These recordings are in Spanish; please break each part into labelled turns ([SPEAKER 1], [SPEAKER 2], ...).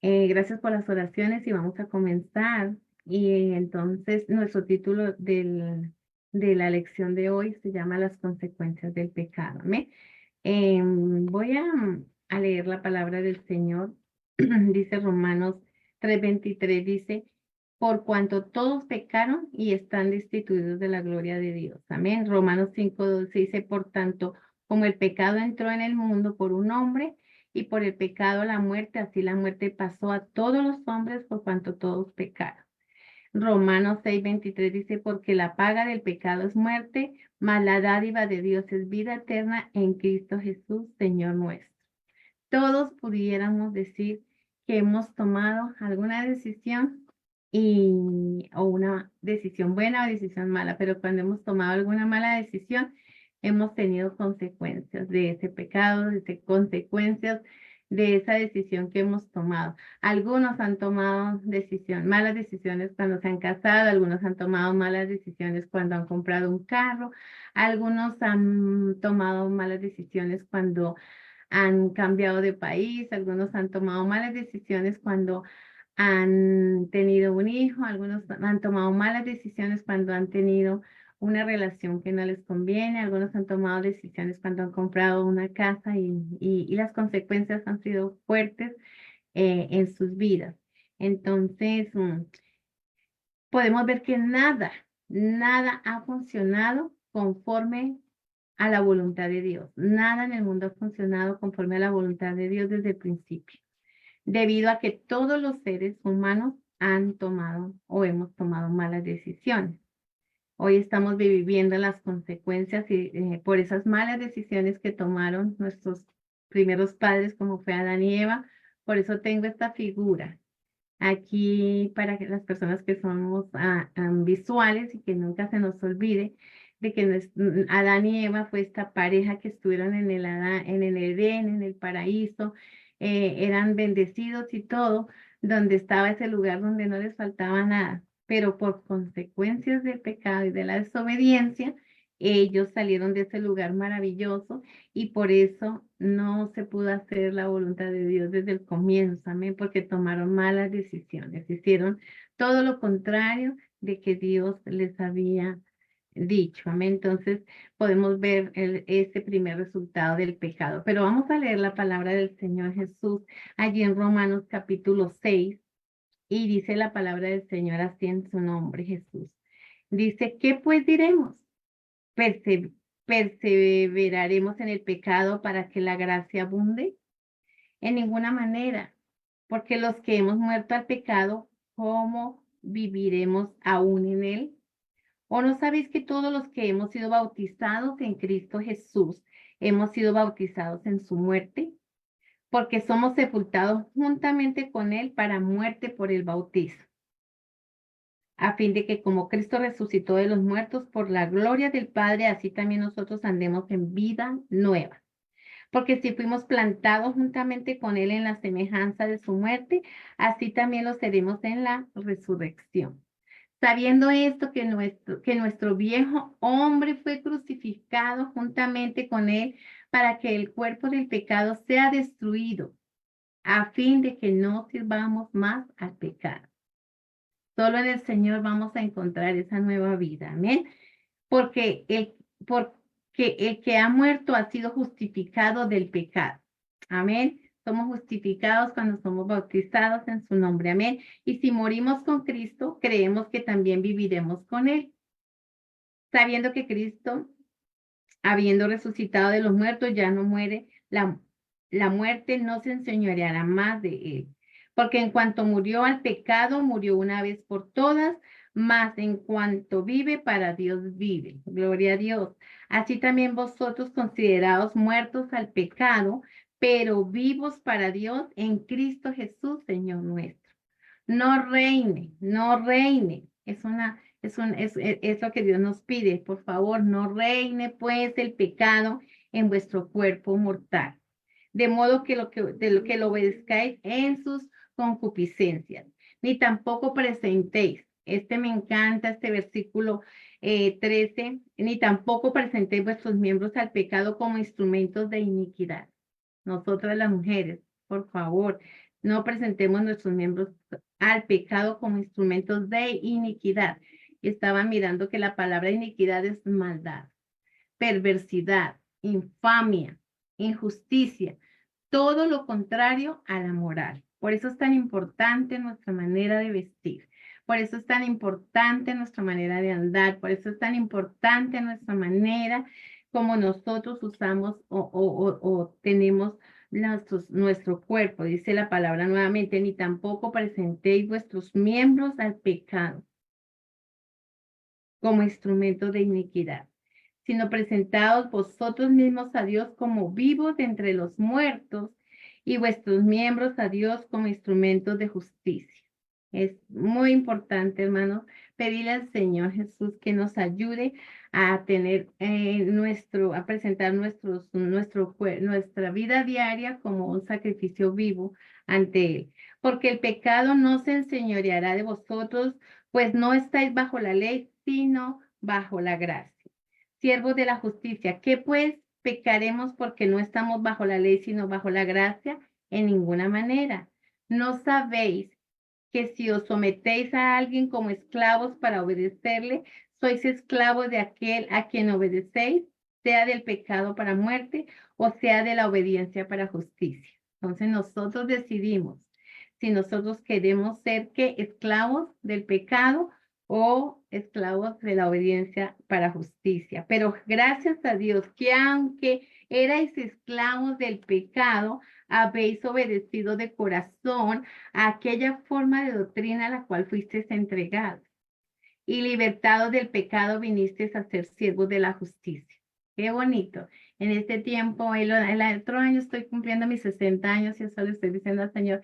[SPEAKER 1] Gracias por las oraciones y vamos a comenzar. Y entonces nuestro título de la lección de hoy se llama Las consecuencias del pecado. Amén. Voy a leer la palabra del Señor. Dice Romanos 3:23, dice, por cuanto todos pecaron y están destituidos de la gloria de Dios. Amén. Romanos 5:12 dice, por tanto, como el pecado entró en el mundo por un hombre, y por el pecado la muerte, así la muerte pasó a todos los hombres por cuanto todos pecaron. Romanos 6:23 dice, porque la paga del pecado es muerte, mas la dádiva de Dios es vida eterna en Cristo Jesús, Señor nuestro. Todos pudiéramos decir que hemos tomado alguna decisión o una decisión buena o decisión mala, pero cuando hemos tomado alguna mala decisión, hemos tenido consecuencias de ese pecado, consecuencias de esa decisión que hemos tomado. Algunos han tomado malas decisiones cuando se han casado, algunos han tomado malas decisiones cuando han comprado un carro, algunos han tomado malas decisiones cuando han cambiado de país, algunos han tomado malas decisiones cuando han tenido un hijo, algunos han tomado malas decisiones cuando han tenido una relación que no les conviene, algunos han tomado decisiones cuando han comprado una casa y las consecuencias han sido fuertes en sus vidas. Entonces, podemos ver que nada ha funcionado conforme a la voluntad de Dios. Nada en el mundo ha funcionado conforme a la voluntad de Dios desde el principio, debido a que todos los seres humanos han tomado o hemos tomado malas decisiones. Hoy estamos viviendo las consecuencias por esas malas decisiones que tomaron nuestros primeros padres, como fue Adán y Eva. Por eso tengo esta figura aquí para que las personas que somos visuales y que nunca se nos olvide de que Adán y Eva fue esta pareja que estuvieron en en el Edén, en el paraíso, eran bendecidos y todo, donde estaba ese lugar donde no les faltaba nada, pero por consecuencias del pecado y de la desobediencia, ellos salieron de ese lugar maravilloso y por eso no se pudo hacer la voluntad de Dios desde el comienzo, amén, porque tomaron malas decisiones, hicieron todo lo contrario de que Dios les había dicho, amén. Entonces podemos ver ese primer resultado del pecado, pero vamos a leer la palabra del Señor Jesús allí en Romanos capítulo 6 y dice la palabra del Señor así en su nombre, Jesús. Dice, ¿qué pues diremos? Perse- ¿Perseveraremos en el pecado para que la gracia abunde? En ninguna manera, porque los que hemos muerto al pecado, ¿cómo viviremos aún en él? ¿O no sabéis que todos los que hemos sido bautizados en Cristo Jesús, hemos sido bautizados en su muerte? Porque somos sepultados juntamente con él para muerte por el bautizo, a fin de que como Cristo resucitó de los muertos por la gloria del Padre, así también nosotros andemos en vida nueva. Porque si fuimos plantados juntamente con Él en la semejanza de su muerte, así también lo seremos en la resurrección. Sabiendo esto, que nuestro viejo hombre fue crucificado juntamente con Él para que el cuerpo del pecado sea destruido, a fin de que no sirvamos más al pecado. Solo en el Señor vamos a encontrar esa nueva vida. Amén. Porque el que ha muerto ha sido justificado del pecado. Amén. Somos justificados cuando somos bautizados en su nombre. Amén. Y si morimos con Cristo, creemos que también viviremos con Él. Sabiendo que Cristo, habiendo resucitado de los muertos, ya no muere, la muerte no se enseñoreará más de Él. Porque en cuanto murió al pecado, murió una vez por todas, mas en cuanto vive, para Dios vive. Gloria a Dios. Así también vosotros considerados muertos al pecado, pero vivos para Dios en Cristo Jesús, Señor nuestro. No reine, no reine. Es lo que Dios nos pide. Por favor, no reine pues el pecado en vuestro cuerpo mortal. De modo de lo que lo obedezcáis en sus concupiscencias, ni tampoco presentéis. Me encanta, este versículo 13, ni tampoco presentéis vuestros miembros al pecado como instrumentos de iniquidad. Nosotras las mujeres, por favor, No presentemos nuestros miembros al pecado como instrumentos de iniquidad. Estaba mirando que la palabra iniquidad es maldad, perversidad, infamia, injusticia, todo lo contrario a la moral. Por eso es tan importante nuestra manera de vestir. Por eso es tan importante nuestra manera de andar. Por eso es tan importante nuestra manera como nosotros usamos o tenemos nuestro cuerpo. Dice la palabra nuevamente, ni tampoco presentéis vuestros miembros al pecado como instrumento de iniquidad, sino presentaos vosotros mismos a Dios como vivos de entre los muertos y vuestros miembros a Dios como instrumentos de justicia. Es muy importante, hermanos, pedirle al Señor Jesús que nos ayude a tener a presentar nuestra vida diaria como un sacrificio vivo ante Él. Porque el pecado no se enseñoreará de vosotros, pues no estáis bajo la ley, sino bajo la gracia. Siervos de la justicia, ¿qué pues pecaremos porque no estamos bajo la ley, sino bajo la gracia? En ninguna manera. ¿No sabéis que si os sometéis a alguien como esclavos para obedecerle, sois esclavos de aquel a quien obedecéis, sea del pecado para muerte o sea de la obediencia para justicia? Entonces nosotros decidimos si nosotros queremos ser ¿qué? Esclavos del pecado o esclavos de la obediencia para justicia. Pero gracias a Dios que aunque erais esclavos del pecado, habéis obedecido de corazón a aquella forma de doctrina a la cual fuisteis entregados. Y libertados del pecado vinisteis a ser siervos de la justicia. Qué bonito. En este tiempo, el otro año estoy cumpliendo mis 60 años y eso le estoy diciendo al Señor,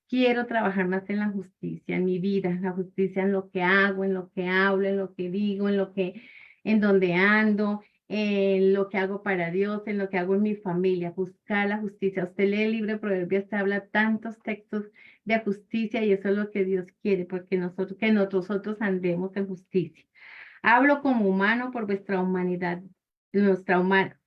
[SPEAKER 1] quiero trabajar más en la justicia, en mi vida, en la justicia en lo que hago, en lo que hablo, en lo que digo, en donde ando, en lo que hago para Dios, en lo que hago en mi familia, buscar la justicia. Usted lee el libro de Proverbios, te habla tantos textos de justicia y eso es lo que Dios quiere, porque que nosotros andemos en justicia. Hablo como humano por vuestra humanidad,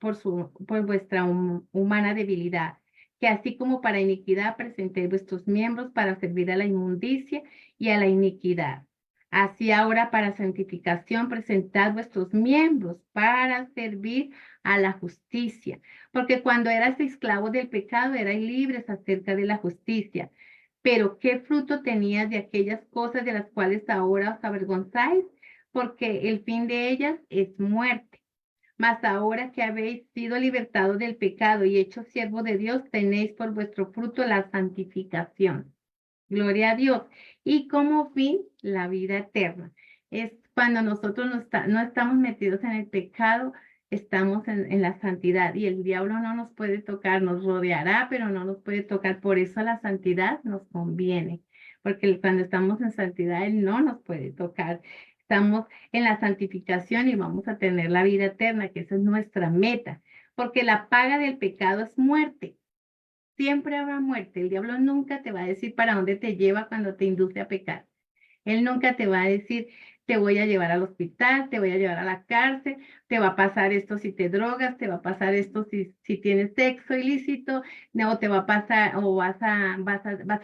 [SPEAKER 1] por vuestra humana debilidad, que así como para iniquidad presentéis vuestros miembros para servir a la inmundicia y a la iniquidad. Así ahora para santificación presentad vuestros miembros para servir a la justicia, porque cuando eras esclavos del pecado erais libres acerca de la justicia. Pero ¿qué fruto tenías de aquellas cosas de las cuales ahora os avergonzáis? Porque el fin de ellas es muerte. Mas ahora que habéis sido libertados del pecado y hechos siervos de Dios, tenéis por vuestro fruto la santificación. Gloria a Dios. Y como fin, la vida eterna. Es cuando nosotros no estamos metidos en el pecado, estamos en la santidad y el diablo no nos puede tocar, nos rodeará, pero no nos puede tocar. Por eso la santidad nos conviene, porque cuando estamos en santidad, él no nos puede tocar. Estamos en la santificación y vamos a tener la vida eterna, que esa es nuestra meta, porque la paga del pecado es muerte. Siempre habrá muerte. El diablo nunca te va a decir para dónde te lleva cuando te induce a pecar. Él nunca te va a decir, te voy a llevar al hospital, te voy a llevar a la cárcel, te va a pasar esto si te drogas, te va a pasar esto si tienes sexo ilícito, no te va a pasar, o vas a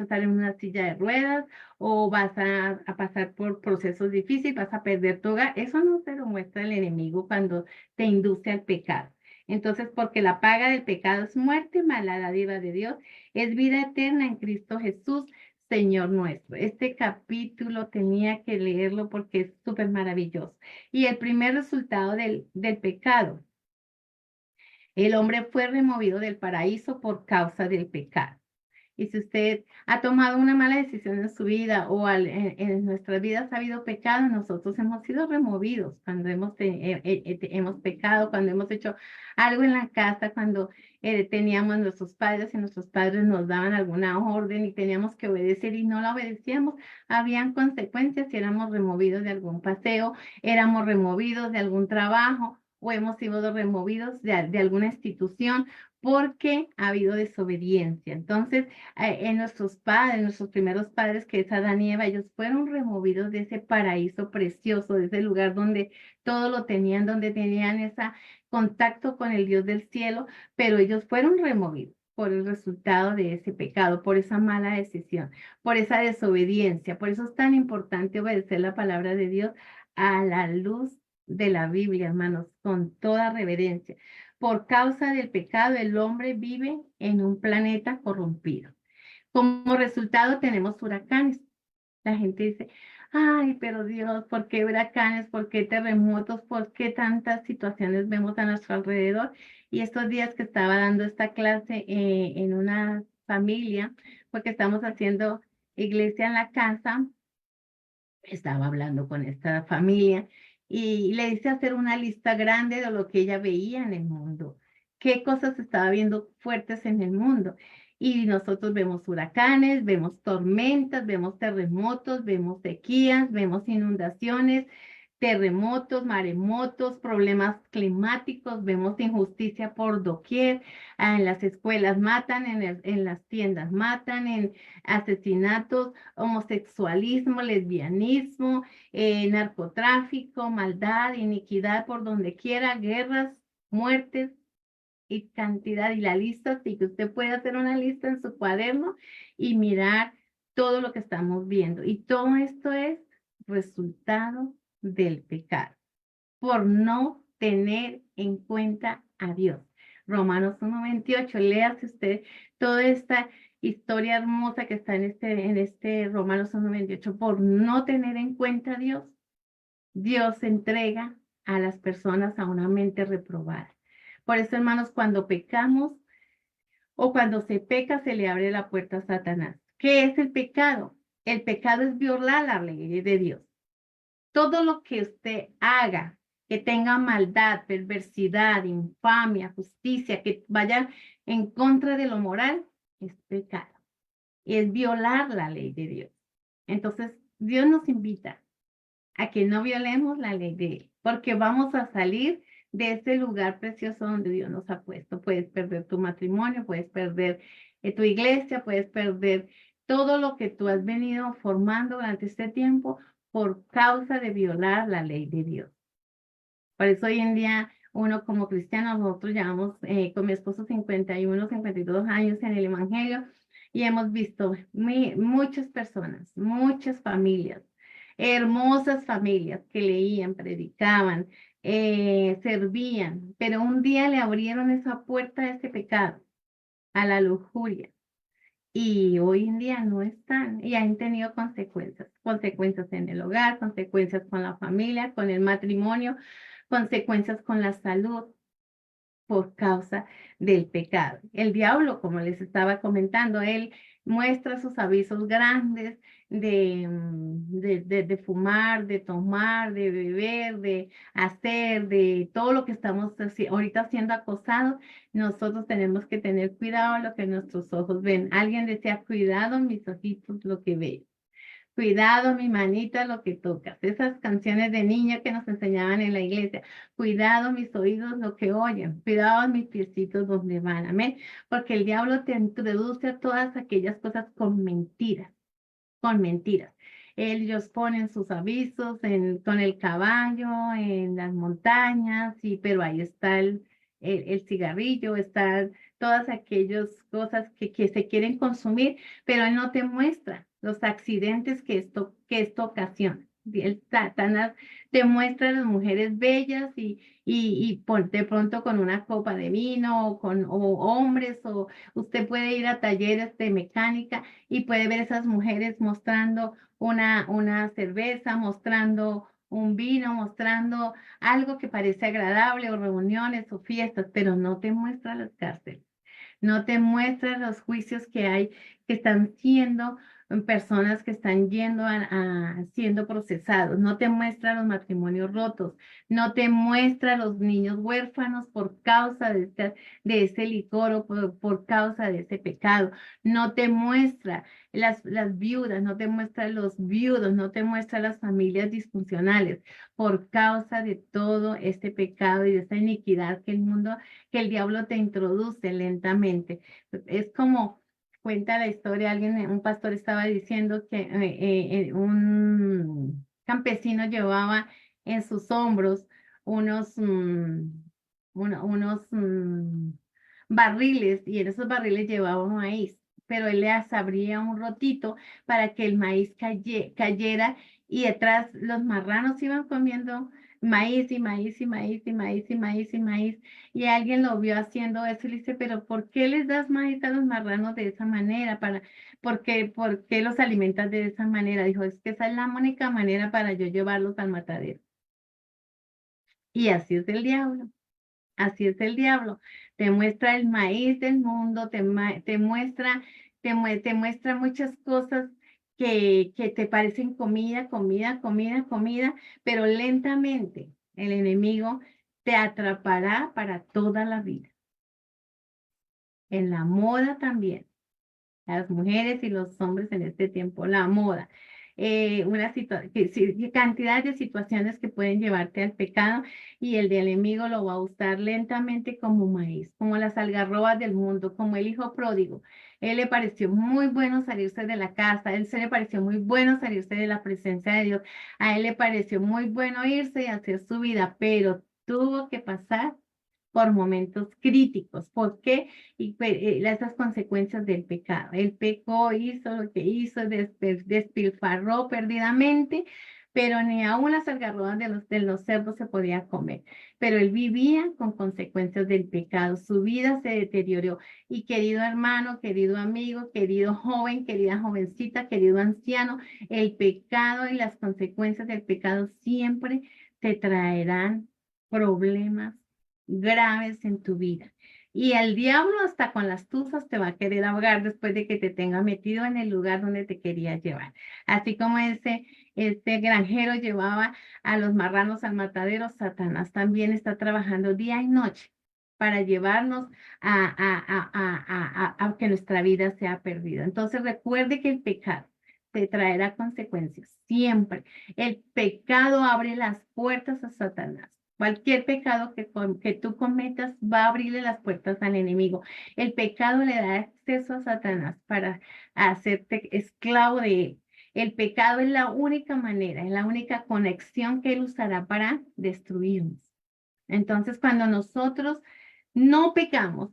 [SPEAKER 1] estar en una silla de ruedas, o vas a pasar por procesos difíciles, vas a perder tu hogar. Eso no se lo muestra el enemigo cuando te induce al pecado. Entonces, porque la paga del pecado es muerte, mas la dádiva de Dios es vida eterna en Cristo Jesús, Señor nuestro. Este capítulo tenía que leerlo porque es súper maravilloso. Y el primer resultado del pecado, el hombre fue removido del paraíso por causa del pecado. Y si usted ha tomado una mala decisión en su vida o en nuestras vidas ha habido pecado, nosotros hemos sido removidos cuando hemos pecado, cuando hemos hecho algo en la casa, cuando teníamos nuestros padres y nuestros padres nos daban alguna orden y teníamos que obedecer y no la obedecíamos, habían consecuencias si éramos removidos de algún paseo, éramos removidos de algún trabajo o hemos sido removidos de alguna institución porque ha habido desobediencia. Entonces, en nuestros primeros padres, que es Adán y Eva, ellos fueron removidos de ese paraíso precioso, de ese lugar donde todo lo tenían, donde tenían ese contacto con el Dios del cielo, pero ellos fueron removidos. por el resultado de ese pecado, por esa mala decisión, por esa desobediencia. Por eso es tan importante obedecer la palabra de Dios a la luz de la Biblia, hermanos, con toda reverencia. Por causa del pecado, el hombre vive en un planeta corrompido. Como resultado tenemos huracanes. La gente dice, ay, pero Dios, ¿por qué huracanes? ¿Por qué terremotos? ¿Por qué tantas situaciones vemos a nuestro alrededor? Y estos días que estaba dando esta clase en una familia, porque estamos haciendo iglesia en la casa, estaba hablando con esta familia y le hice hacer una lista grande de lo que ella veía en el mundo, qué cosas estaba viendo fuertes en el mundo. Y nosotros vemos huracanes, vemos tormentas, vemos terremotos, vemos sequías, vemos inundaciones, terremotos, maremotos, problemas climáticos, vemos injusticia por doquier, en las escuelas matan, en las tiendas matan, en asesinatos, homosexualismo, lesbianismo, narcotráfico, maldad, iniquidad por donde quiera, guerras, muertes y cantidad. Y la lista, sí que usted puede hacer una lista en su cuaderno y mirar todo lo que estamos viendo. Y todo esto es resultado del pecado, por no tener en cuenta a Dios. Romanos 1:28, léase usted toda esta historia hermosa que está en este Romanos 1:28, por no tener en cuenta a Dios, Dios entrega a las personas a una mente reprobada. Por eso, hermanos, cuando pecamos o cuando se peca, se le abre la puerta a Satanás. ¿Qué es el pecado? El pecado es violar la ley de Dios. Todo lo que usted haga que tenga maldad, perversidad, infamia, justicia, que vaya en contra de lo moral, es pecado. Es violar la ley de Dios. Entonces, Dios nos invita a que no violemos la ley de Él, porque vamos a salir de ese lugar precioso donde Dios nos ha puesto. Puedes perder tu matrimonio, puedes perder tu iglesia, puedes perder todo lo que tú has venido formando durante este tiempo por causa de violar la ley de Dios. Por eso hoy en día uno como cristiano, nosotros llevamos con mi esposo 51, 52 años en el Evangelio y hemos visto muchas personas, muchas familias, hermosas familias que leían, predicaban, servían, pero un día le abrieron esa puerta a ese pecado, a la lujuria. Y hoy en día no están y han tenido consecuencias, consecuencias en el hogar, consecuencias con la familia, con el matrimonio, consecuencias con la salud por causa del pecado. El diablo, como les estaba comentando, él muestra sus avisos grandes de fumar, de tomar, de beber, de hacer, de todo lo que estamos ahorita siendo acosados. Nosotros tenemos que tener cuidado en lo que nuestros ojos ven. Alguien decía, cuidado mis ojitos lo que ven. Cuidado, mi manita, lo que tocas. Esas canciones de niña que nos enseñaban en la iglesia. Cuidado, mis oídos, lo que oyen. Cuidado, mis piecitos, donde van. Amén. Porque el diablo te introduce a todas aquellas cosas con mentiras. Con mentiras. Ellos ponen sus avisos con el caballo, en las montañas, pero ahí está el cigarrillo, están todas aquellas cosas que se quieren consumir, pero él no te muestra los accidentes que esto ocasiona. El Satanás te muestra a las mujeres bellas de pronto con una copa de vino o hombres, o usted puede ir a talleres de mecánica y puede ver esas mujeres mostrando una cerveza, mostrando un vino, mostrando algo que parece agradable o reuniones o fiestas, pero no te muestra las cárceles, no te muestra los juicios que hay, que están siendo personas que están yendo siendo procesados, no te muestra los matrimonios rotos, no te muestra los niños huérfanos por causa de ese licor o por causa de ese pecado, no te muestra las viudas, no te muestra los viudos, no te muestra las familias disfuncionales por causa de todo este pecado y de esta iniquidad que el diablo te introduce lentamente. Es como cuenta la historia, un pastor estaba diciendo que un campesino llevaba en sus hombros unos, unos barriles y en esos barriles llevaba maíz, pero él le abría un rotito para que el maíz cayera y detrás los marranos iban comiendo maíz y maíz y maíz y maíz y maíz y maíz. Y alguien lo vio haciendo eso y le dice, pero ¿por qué les das maíz a los marranos de esa manera? ¿Por qué los alimentas de esa manera? Dijo, es que esa es la única manera para yo llevarlos al matadero. Y así es el diablo. Así es el diablo. Te muestra el maíz del mundo, te muestra, te muestra muchas cosas que te parecen comida, comida, comida, comida, pero lentamente el enemigo te atrapará para toda la vida. En la moda también. Las mujeres y los hombres en este tiempo, la moda, cantidad de situaciones que pueden llevarte al pecado y el del enemigo lo va a usar lentamente como maíz, como las algarrobas del mundo, como el hijo pródigo. Él le pareció muy bueno salirse de la casa, a él se le pareció muy bueno salirse de la presencia de Dios, a él le pareció muy bueno irse y hacer su vida, pero tuvo que pasar por momentos críticos. ¿Por qué? Y esas consecuencias del pecado. Él pecó, hizo lo que hizo, despilfarró perdidamente, pero ni aún las algarrobas de los cerdos se podía comer. Pero él vivía con consecuencias del pecado. Su vida se deterioró. Y querido hermano, querido amigo, querido joven, querida jovencita, querido anciano, el pecado y las consecuencias del pecado siempre te traerán problemas graves en tu vida. Y el diablo hasta con las tuzas te va a querer ahogar después de que te tenga metido en el lugar donde te quería llevar. Así como este granjero llevaba a los marranos al matadero, Satanás también está trabajando día y noche para llevarnos a que nuestra vida sea perdida. Entonces recuerde que el pecado te traerá consecuencias siempre. El pecado abre las puertas a Satanás. Cualquier pecado que tú cometas va a abrirle las puertas al enemigo. El pecado le da acceso a Satanás para hacerte esclavo de él. El pecado es la única manera, es la única conexión que él usará para destruirnos. Entonces, no pecamos,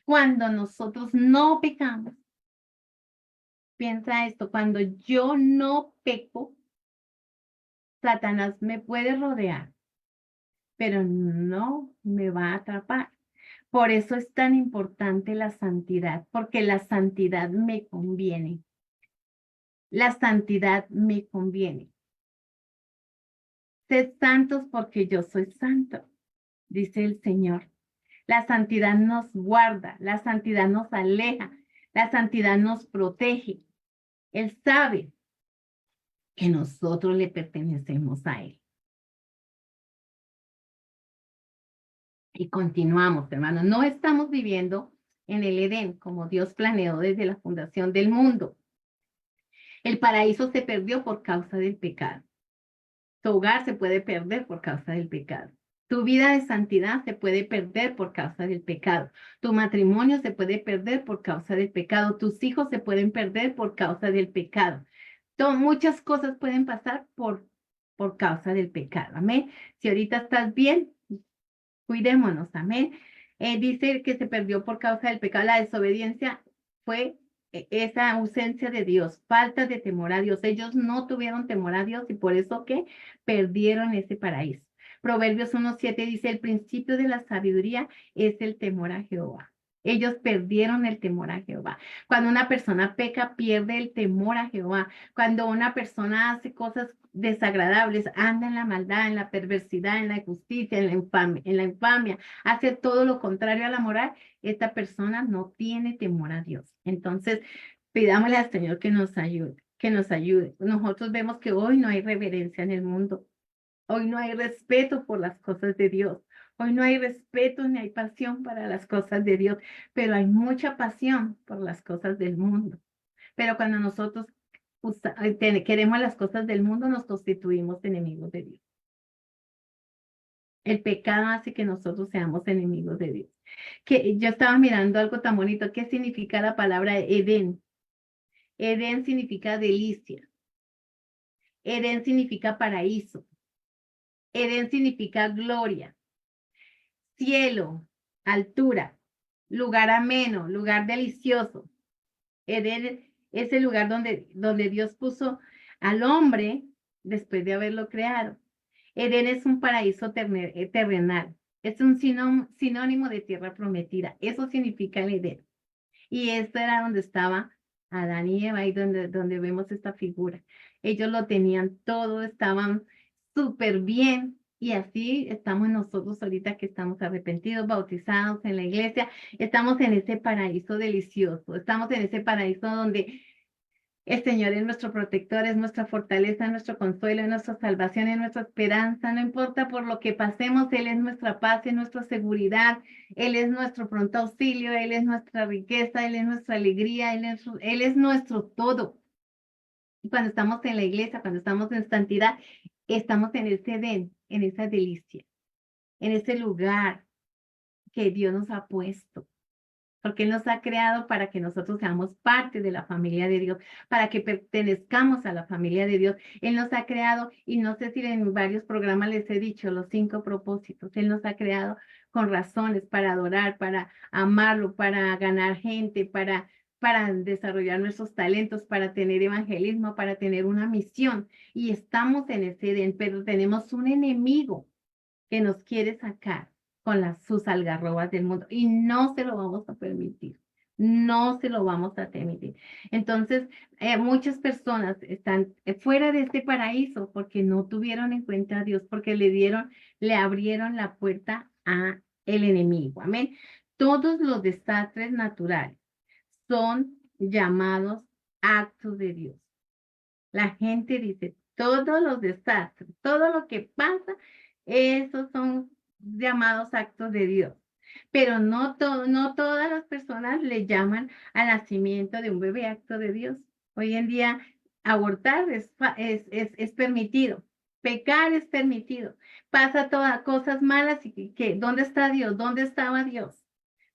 [SPEAKER 1] cuando nosotros no pecamos, piensa esto, cuando yo no peco, Satanás me puede rodear, pero no me va a atrapar. Por eso es tan importante la santidad, porque la santidad me conviene. La santidad me conviene. Sed santos porque yo soy santo, dice el Señor. La santidad nos guarda, la santidad nos aleja, la santidad nos protege. Él sabe que nosotros le pertenecemos a Él. Y continuamos, hermanos. No estamos viviendo en el Edén como Dios planeó desde la fundación del mundo. El paraíso se perdió por causa del pecado. Tu hogar se puede perder por causa del pecado. Tu vida de santidad se puede perder por causa del pecado. Tu matrimonio se puede perder por causa del pecado. Tus hijos se pueden perder por causa del pecado. Muchas cosas pueden pasar por causa del pecado. Amén. Si ahorita estás bien, cuidémonos. Amén. Dice que se perdió por causa del pecado. La desobediencia fue esa ausencia de Dios, falta de temor a Dios. Ellos no tuvieron temor a Dios y por eso que perdieron ese paraíso. Proverbios 1:7 dice, el principio de la sabiduría es el temor a Jehová. Ellos perdieron el temor a Jehová. Cuando una persona peca, pierde el temor a Jehová. Cuando una persona hace cosas desagradables, anda en la maldad, en la perversidad, en la injusticia, en la infamia, hace todo lo contrario a la moral, esta persona no tiene temor a Dios. Entonces, pidámosle al Señor que nos ayude, que nos ayude. Nosotros vemos que hoy no hay reverencia en el mundo. Hoy no hay respeto por las cosas de Dios. Hoy no hay respeto ni hay pasión para las cosas de Dios, pero hay mucha pasión por las cosas del mundo. Pero cuando nosotros queremos las cosas del mundo, nos constituimos enemigos de Dios. El pecado hace que nosotros seamos enemigos de Dios. Que yo estaba mirando algo tan bonito. ¿Qué significa la palabra Edén? Edén significa delicia. Edén significa paraíso. Edén significa gloria, cielo, altura, lugar ameno, lugar delicioso. Edén es el lugar donde Dios puso al hombre después de haberlo creado. Edén es un paraíso terrenal. Es un sinónimo de tierra prometida. Eso significa el Edén. Y esto era donde estaba Adán y Eva, y donde vemos esta figura. Ellos lo tenían todo, estaban súper bien. Y así estamos nosotros ahorita que estamos arrepentidos, bautizados en la iglesia. Estamos en ese paraíso delicioso. Estamos en ese paraíso donde el Señor es nuestro protector, es nuestra fortaleza, nuestro consuelo, es nuestra salvación, es nuestra esperanza. No importa por lo que pasemos, Él es nuestra paz, es nuestra seguridad, Él es nuestro pronto auxilio, Él es nuestra riqueza, Él es nuestra alegría, Él es nuestro todo. Y cuando estamos en la iglesia, cuando estamos en santidad, estamos en ese Edén, en esa delicia, en ese lugar que Dios nos ha puesto, porque Él nos ha creado para que nosotros seamos parte de la familia de Dios, para que pertenezcamos a la familia de Dios. Él nos ha creado, y no sé si en varios programas les he dicho los 5 propósitos. Él nos ha creado con razones para adorar, para amarlo, para ganar gente, para desarrollar nuestros talentos, para tener evangelismo, para tener una misión. Y estamos en ese Edén, pero tenemos un enemigo que nos quiere sacar con sus algarrobas del mundo, y no se lo vamos a permitir. No se lo vamos a permitir. Entonces, muchas personas están fuera de este paraíso porque no tuvieron en cuenta a Dios, porque le abrieron la puerta a el enemigo. Amén. Todos los desastres naturales son llamados actos de Dios. La gente dice, todos los desastres, todo lo que pasa, esos son llamados actos de Dios. Pero no todas las personas le llaman al nacimiento de un bebé acto de Dios. Hoy en día, abortar es permitido. Pecar es permitido. Pasa todas cosas malas y ¿dónde está Dios? ¿Dónde estaba Dios?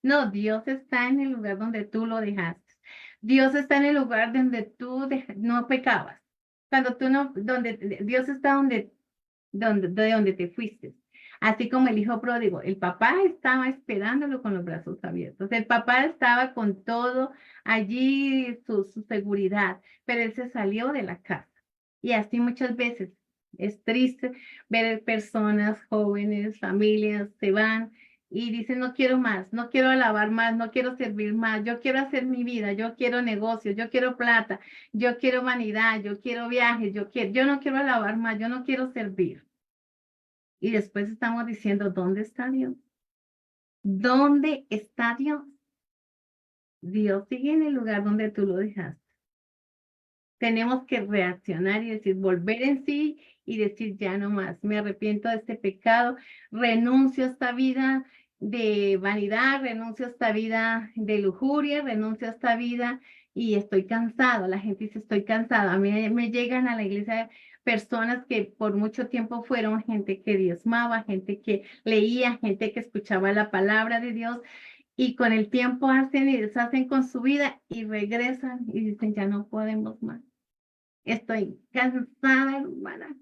[SPEAKER 1] No, Dios está en el lugar donde tú lo dejaste. Dios está en el lugar donde tú no pecabas. Cuando tú no, Dios está de donde te fuiste. Así como el hijo pródigo, el papá estaba esperándolo con los brazos abiertos. El papá estaba con todo allí, su seguridad, pero él se salió de la casa. Y así muchas veces es triste ver personas jóvenes, familias, se van y dicen, no quiero más, no quiero alabar más, no quiero servir más, yo quiero hacer mi vida, yo quiero negocios, yo quiero plata, yo quiero vanidad, yo quiero viajes, yo no quiero alabar más, yo no quiero servir. Y después estamos diciendo, ¿dónde está Dios? ¿Dónde está Dios? Dios sigue en el lugar donde tú lo dejaste. Tenemos que reaccionar y decir, volver en sí y decir, ya no más, me arrepiento de este pecado, renuncio a esta vida de vanidad, renuncio a esta vida de lujuria, renuncio a esta vida y estoy cansado. La gente dice, estoy cansado. A mí me llegan a la iglesia personas que por mucho tiempo fueron gente que diezmaba, gente que leía, gente que escuchaba la palabra de Dios, y con el tiempo hacen y deshacen con su vida y regresan y dicen, ya no podemos más. Estoy cansada, hermana.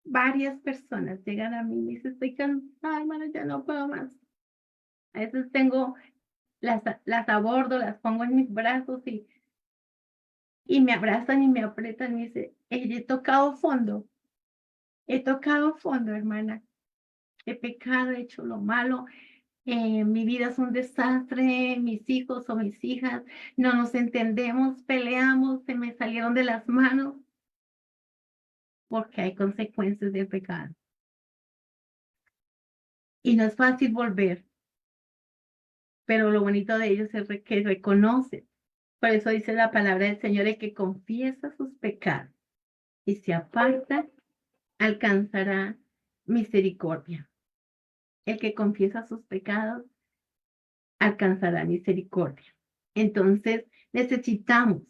[SPEAKER 1] Varias personas llegan a mí y me dicen, estoy cansada, hermana, ya no puedo más. A veces las abordo, las pongo en mis brazos y me abrazan y me aprietan y me dicen, he tocado fondo, hermana. He pecado, he hecho lo malo, mi vida es un desastre, mis hijos o mis hijas, no nos entendemos, peleamos, se me salieron de las manos, porque hay consecuencias del pecado. Y no es fácil volver, pero lo bonito de ellos es que reconoce. Por eso dice la palabra del Señor, el que confiesa sus pecados y se aparta, alcanzará misericordia. El que confiesa sus pecados alcanzará misericordia. Entonces, necesitamos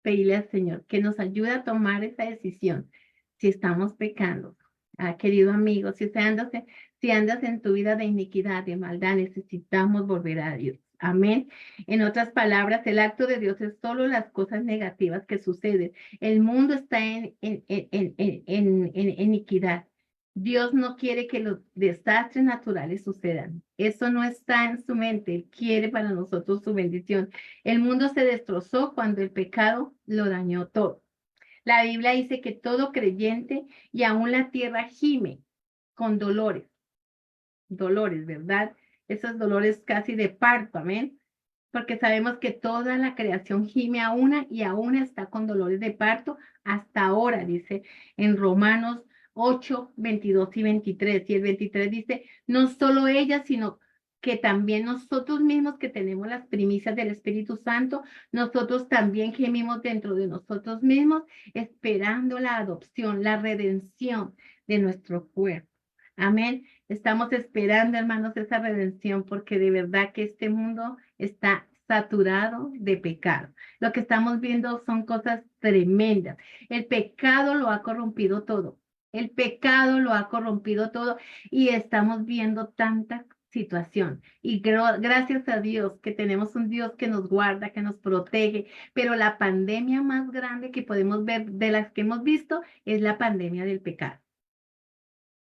[SPEAKER 1] pedirle al Señor que nos ayude a tomar esa decisión si estamos pecando. Querido amigo, si andas en tu vida de iniquidad, de maldad, necesitamos volver a Dios. Amén. En otras palabras, el acto de Dios es solo las cosas negativas que suceden. El mundo está en iniquidad. Dios no quiere que los desastres naturales sucedan. Eso no está en su mente. Él quiere para nosotros su bendición. El mundo se destrozó cuando el pecado lo dañó todo. La Biblia dice que todo creyente y aún la tierra gime con dolores, dolores, ¿verdad? Esos dolores casi de parto, amén. Porque sabemos que toda la creación gime a una y a una está con dolores de parto hasta ahora, dice en Romanos 8, 22 y 23. Y el 23 dice, no solo ella, sino que también nosotros mismos que tenemos las primicias del Espíritu Santo, nosotros también gemimos dentro de nosotros mismos, esperando la adopción, la redención de nuestro cuerpo. Amén. Estamos esperando, hermanos, esa redención porque de verdad que este mundo está saturado de pecado. Lo que estamos viendo son cosas tremendas. El pecado lo ha corrompido todo. El pecado lo ha corrompido todo y estamos viendo tanta situación. Y gracias a Dios que tenemos un Dios que nos guarda, que nos protege, pero la pandemia más grande que podemos ver de las que hemos visto es la pandemia del pecado.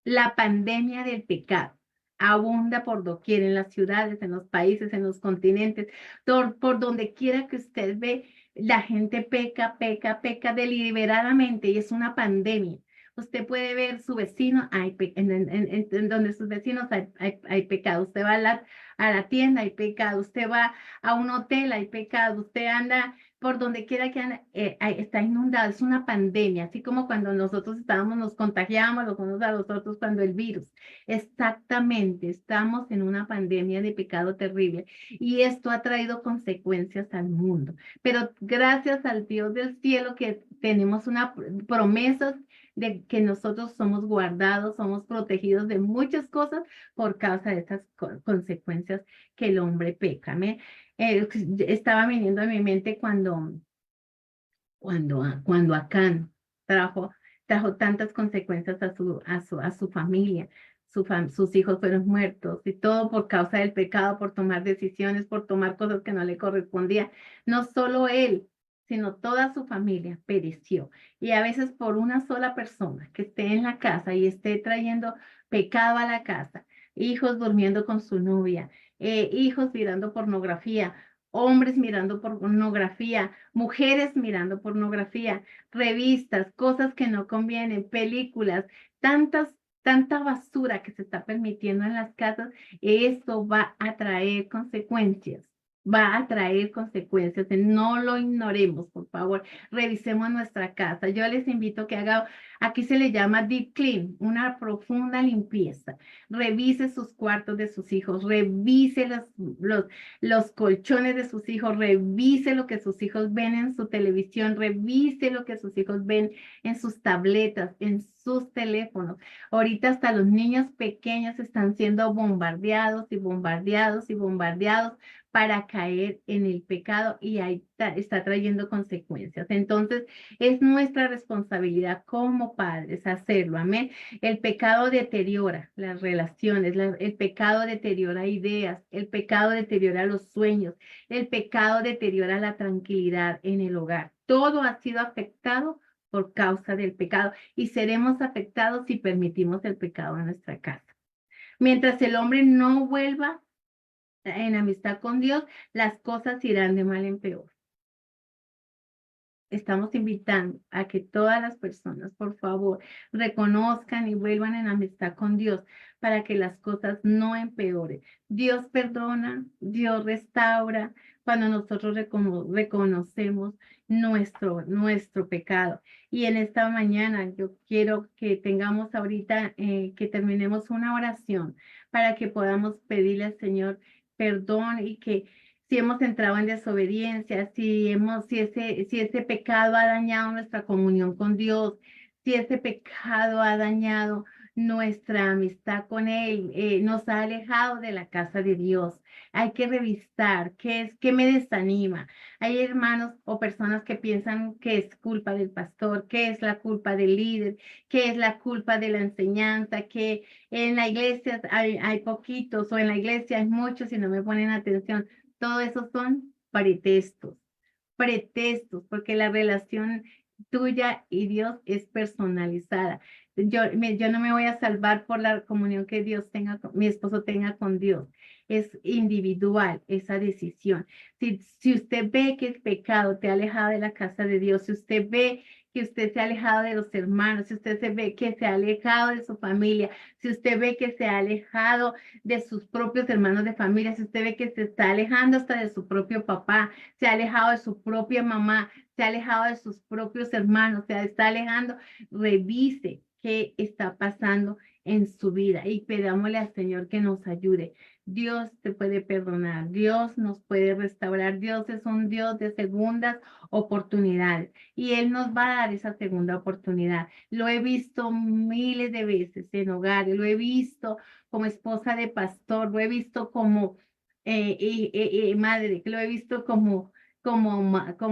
[SPEAKER 1] La pandemia del pecado abunda por doquier, en las ciudades, en los países, en los continentes, por donde quiera que usted ve, la gente peca, peca, peca deliberadamente y es una pandemia. Usted puede ver su vecino, en donde sus vecinos hay pecado. Usted va a la tienda, hay pecado. Usted va a un hotel, hay pecado. Usted anda por donde quiera que ande, está inundado, es una pandemia, así como cuando nosotros estábamos, nos contagiábamos los unos a los otros cuando el virus. Exactamente, estamos en una pandemia de pecado terrible y esto ha traído consecuencias al mundo. Pero gracias al Dios del cielo que tenemos una promesa de que nosotros somos guardados, somos protegidos de muchas cosas por causa de estas consecuencias que el hombre peca. Estaba viniendo a mi mente cuando Acán trajo tantas consecuencias a su familia. Sus hijos fueron muertos y todo por causa del pecado, por tomar decisiones, por tomar cosas que no le correspondían. No solo él, sino toda su familia pereció. Y a veces por una sola persona que esté en la casa y esté trayendo pecado a la casa, hijos durmiendo con su novia, hijos mirando pornografía, hombres mirando pornografía, mujeres mirando pornografía, revistas, cosas que no convienen, películas, tanta basura que se está permitiendo en las casas, eso va a traer consecuencias. Va a traer consecuencias. No lo ignoremos, por favor. Revisemos nuestra casa. Yo les invito a que haga, aquí se le llama deep clean, una profunda limpieza. Revise sus cuartos de sus hijos, revise los colchones de sus hijos, revise lo que sus hijos ven en su televisión, revise lo que sus hijos ven en sus tabletas, en sus teléfonos. Ahorita hasta los niños pequeños están siendo bombardeados y bombardeados y bombardeados para caer en el pecado y ahí está trayendo consecuencias. Entonces, es nuestra responsabilidad como padres hacerlo. Amén. El pecado deteriora las relaciones, el pecado deteriora ideas, el pecado deteriora los sueños, el pecado deteriora la tranquilidad en el hogar. Todo ha sido afectado por causa del pecado y seremos afectados si permitimos el pecado en nuestra casa. Mientras el hombre no vuelva en amistad con Dios, las cosas irán de mal en peor. Estamos invitando a que todas las personas, por favor, reconozcan y vuelvan en amistad con Dios para que las cosas no empeoren. Dios perdona, Dios restaura cuando nosotros reconocemos nuestro pecado. Y en esta mañana yo quiero que tengamos ahorita, que terminemos una oración para que podamos pedirle al Señor perdón y que si hemos entrado en desobediencia, si ese pecado ha dañado nuestra comunión con Dios, si ese pecado ha dañado nuestra amistad con Él, nos ha alejado de la casa de Dios. Hay que revisar qué me desanima. Hay hermanos o personas que piensan que es culpa del pastor, que es la culpa del líder, que es la culpa de la enseñanza, que en la iglesia hay poquitos o en la iglesia hay muchos y no me ponen atención. Todo eso son pretextos, porque la relación tuya y Dios es personalizada. Yo no me voy a salvar por la comunión que Dios tenga, mi esposo tenga con Dios. Es individual esa decisión. Si usted ve que el pecado te ha alejado de la casa de Dios, si usted ve que usted se ha alejado de los hermanos, si usted se ve que se ha alejado de su familia, si usted ve que se ha alejado de sus propios hermanos de familia, si usted ve que se está alejando hasta de su propio papá, se ha alejado de su propia mamá, se ha alejado de sus propios hermanos, se está alejando, revise qué está pasando en su vida y pedámosle al Señor que nos ayude. Dios te puede perdonar, Dios nos puede restaurar, Dios es un Dios de segundas oportunidades y Él nos va a dar esa segunda oportunidad. Lo he visto miles de veces en hogares, lo he visto como esposa de pastor, lo he visto como madre, lo he visto como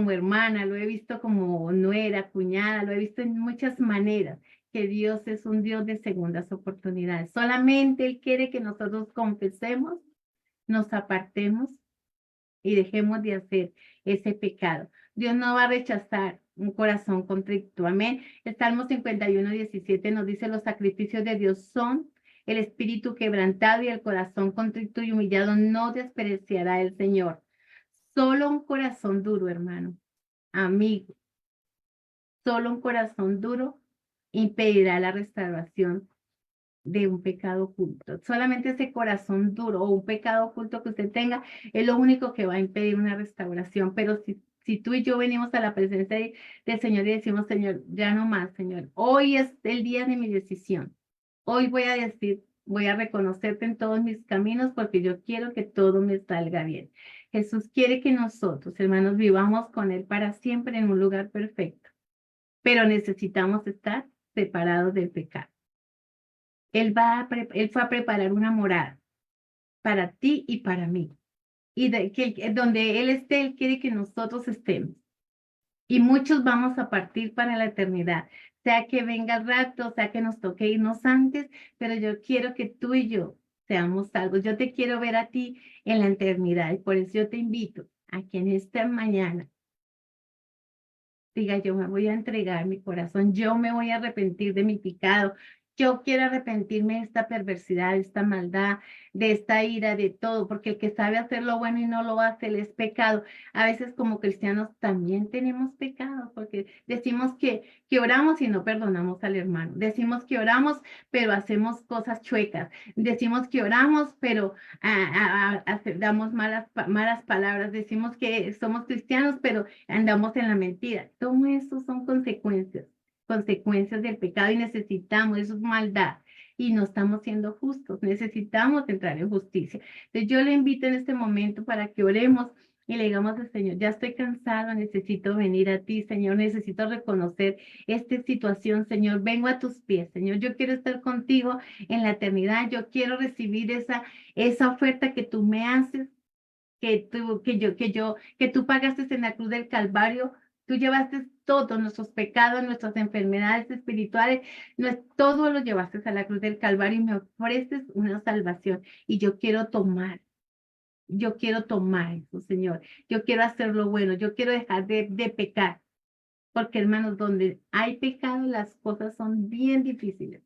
[SPEAKER 1] hermana, lo he visto como nuera, cuñada, lo he visto en muchas maneras, que Dios es un Dios de segundas oportunidades. Solamente Él quiere que nosotros confesemos, nos apartemos y dejemos de hacer ese pecado. Dios no va a rechazar un corazón contrito. Amén. El Salmo 51:17 nos dice: los sacrificios de Dios son el espíritu quebrantado y el corazón contrito y humillado no despreciará el Señor. Solo un corazón duro, hermano, amigo, solo un corazón duro impedirá la restauración de un pecado oculto. Solamente ese corazón duro o un pecado oculto que usted tenga es lo único que va a impedir una restauración. Pero si tú y yo venimos a la presencia del Señor y decimos: Señor, ya no más, Señor, hoy es el día de mi decisión. Hoy voy a decir, voy a reconocerte en todos mis caminos porque yo quiero que todo me salga bien. Jesús quiere que nosotros, hermanos, vivamos con Él para siempre en un lugar perfecto, pero necesitamos estar separados del pecado. Él fue a preparar una morada para ti y para mí. Y donde Él esté, Él quiere que nosotros estemos. Y muchos vamos a partir para la eternidad, sea que venga el rapto, sea que nos toque irnos antes, pero yo quiero que tú y yo seamos salvos. Yo te quiero ver a ti en la eternidad y por eso yo te invito a que en esta mañana diga: yo me voy a entregar mi corazón, yo me voy a arrepentir de mi pecado, yo quiero arrepentirme de esta perversidad, de esta maldad, de esta ira, de todo, porque el que sabe hacer lo bueno y no lo hace, él es pecado. A veces como cristianos también tenemos pecado, porque decimos que oramos y no perdonamos al hermano, decimos que oramos, pero hacemos cosas chuecas, decimos que oramos, pero damos malas palabras, decimos que somos cristianos, pero andamos en la mentira. Todo eso son consecuencias del pecado y necesitamos, eso es maldad y no estamos siendo justos, necesitamos entrar en justicia. Entonces yo le invito en este momento para que oremos y le digamos al Señor: ya estoy cansado, necesito venir a ti, Señor, necesito reconocer esta situación, Señor, vengo a tus pies, Señor, yo quiero estar contigo en la eternidad, yo quiero recibir esa oferta que tú me haces, que tú pagaste en la cruz del Calvario. Tú llevaste todos nuestros pecados, nuestras enfermedades espirituales, todo lo llevaste a la cruz del Calvario y me ofreces una salvación. Y yo quiero tomar eso, Señor. Yo quiero hacer lo bueno, yo quiero dejar de pecar. Porque, hermanos, donde hay pecado, las cosas son bien difíciles.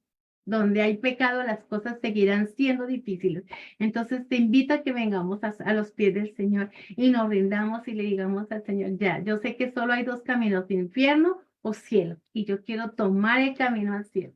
[SPEAKER 1] Donde hay pecado, las cosas seguirán siendo difíciles. Entonces, te invito a que vengamos a los pies del Señor y nos rindamos y le digamos al Señor: ya, yo sé que solo hay dos caminos, infierno o cielo, y yo quiero tomar el camino al cielo.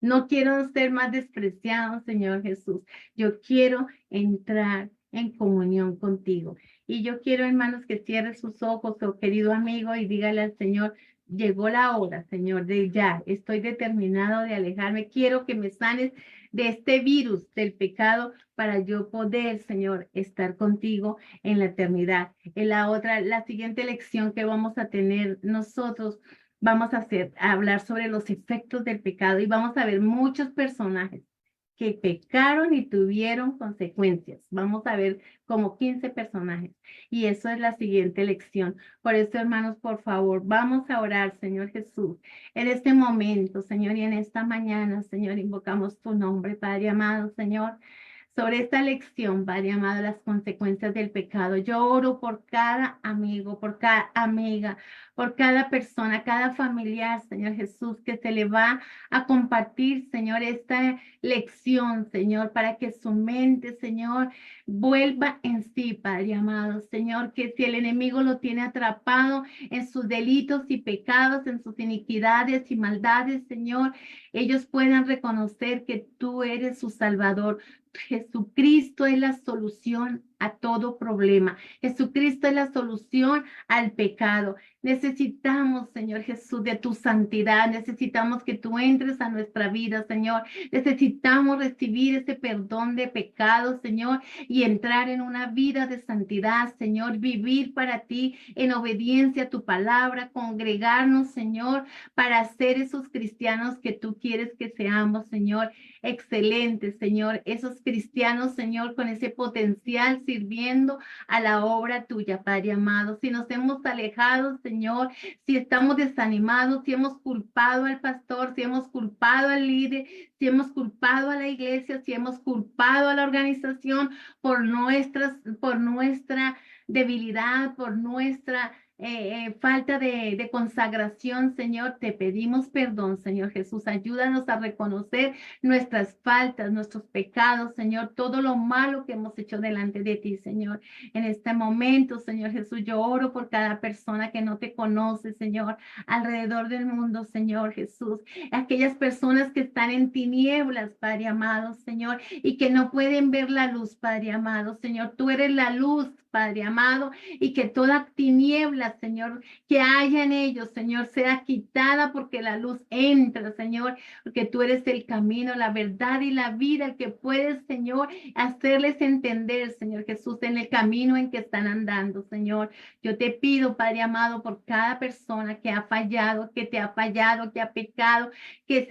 [SPEAKER 1] No quiero ser más despreciado, Señor Jesús. Yo quiero entrar en comunión contigo. Y yo quiero, hermanos, que cierre sus ojos, oh querido amigo, y dígale al Señor: llegó la hora, Señor, de ya, estoy determinado de alejarme. Quiero que me sanes de este virus del pecado para yo poder, Señor, estar contigo en la eternidad. La siguiente lección que vamos a tener nosotros, vamos a hablar sobre los efectos del pecado y vamos a ver muchos personajes que pecaron y tuvieron consecuencias. Vamos a ver como 15 personajes y eso es la siguiente lección. Por eso, hermanos, por favor, vamos a orar, Señor Jesús, en este momento, Señor, y en esta mañana, Señor, invocamos tu nombre, Padre amado, Señor. sobre esta lección, Padre amado, las consecuencias del pecado. Yo oro por cada amigo, por cada amiga, por cada persona, cada familiar, Señor Jesús, que se le va a compartir, Señor, esta lección, Señor, para que su mente, Señor, vuelva en sí, Padre amado, Señor, que si el enemigo lo tiene atrapado en sus delitos y pecados, en sus iniquidades y maldades, Señor, ellos puedan reconocer que tú eres su Salvador. Jesucristo es la solución a todo problema. Jesucristo es la solución al pecado. Necesitamos, Señor Jesús, de tu santidad. Necesitamos que tú entres a nuestra vida, Señor. Necesitamos recibir ese perdón de pecados, Señor, y entrar en una vida de santidad, Señor. Vivir para ti en obediencia a tu palabra, congregarnos, Señor, para ser esos cristianos que tú quieres que seamos, Señor. Excelente, Señor. Esos cristianos, Señor, con ese potencial sirviendo a la obra tuya, Padre amado. Si nos hemos alejado, Señor, si estamos desanimados, si hemos culpado al pastor, si hemos culpado al líder, si hemos culpado a la iglesia, si hemos culpado a la organización por nuestra debilidad, por nuestra falta de consagración, Señor, te pedimos perdón, Señor Jesús. Ayúdanos a reconocer nuestras faltas, nuestros pecados, Señor, todo lo malo que hemos hecho delante de ti, Señor. En este momento, Señor Jesús, yo oro por cada persona que no te conoce, Señor, alrededor del mundo, Señor Jesús. Aquellas personas que están en tinieblas, Padre amado, Señor, y que no pueden ver la luz, Padre amado, Señor. Tú eres la luz, Padre amado, y que toda tiniebla, Señor, que haya en ellos, Señor, sea quitada porque la luz entra, Señor, porque tú eres el camino, la verdad y la vida, el que puedes, Señor, hacerles entender, Señor Jesús, en el camino en que están andando, Señor. Yo te pido, Padre amado, por cada persona que ha fallado, que te ha fallado, que ha pecado, que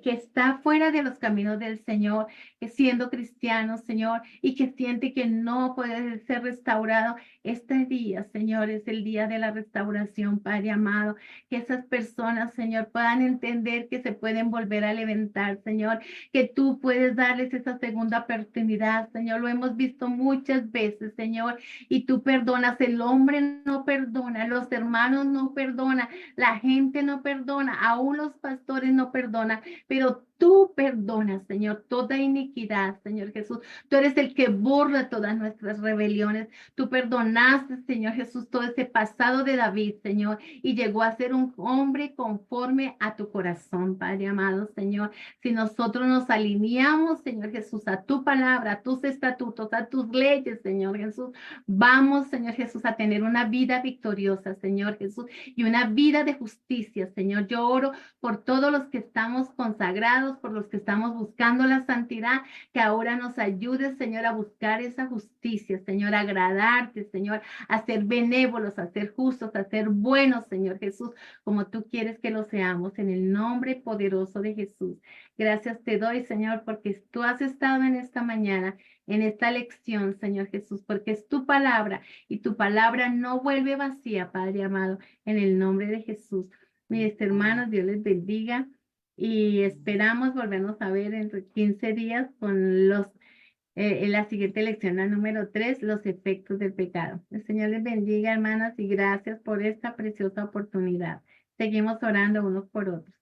[SPEAKER 1] está fuera de los caminos del Señor, que siendo cristiano, Señor, y que siente que no puede ser restaurado. Este día, Señor, es el día de la restauración, Padre amado. Que esas personas, Señor, puedan entender que se pueden volver a levantar, Señor, que tú puedes darles esa segunda oportunidad, Señor. Lo hemos visto muchas veces, Señor, y tú perdonas. El hombre no perdona, los hermanos no perdonan, la gente no perdona, aún los pastores no perdonan, pero tú perdonas, Señor, toda iniquidad, Señor Jesús. Tú eres el que borra todas nuestras rebeliones. Tú perdonaste, Señor Jesús, todo ese pasado de David, Señor, y llegó a ser un hombre conforme a tu corazón, Padre amado, Señor. Si nosotros nos alineamos, Señor Jesús, a tu palabra, a tus estatutos, a tus leyes, Señor Jesús, vamos, Señor Jesús, a tener una vida victoriosa, Señor Jesús, y una vida de justicia, Señor. Yo oro por todos los que estamos consagrados, por los que estamos buscando la santidad, que ahora nos ayudes, Señor, a buscar esa justicia, Señor, a agradarte, Señor, a ser benévolos, a ser justos, a ser buenos, Señor Jesús, como tú quieres que lo seamos, en el nombre poderoso de Jesús. Gracias te doy, Señor, porque tú has estado en esta mañana, en esta lección, Señor Jesús, porque es tu palabra y tu palabra no vuelve vacía, Padre amado, en el nombre de Jesús. Mis hermanos, Dios les bendiga y esperamos volvernos a ver en 15 días con en la siguiente lección, la número 3, los efectos del pecado. El Señor les bendiga, hermanas, y gracias por esta preciosa oportunidad. Seguimos orando unos por otros.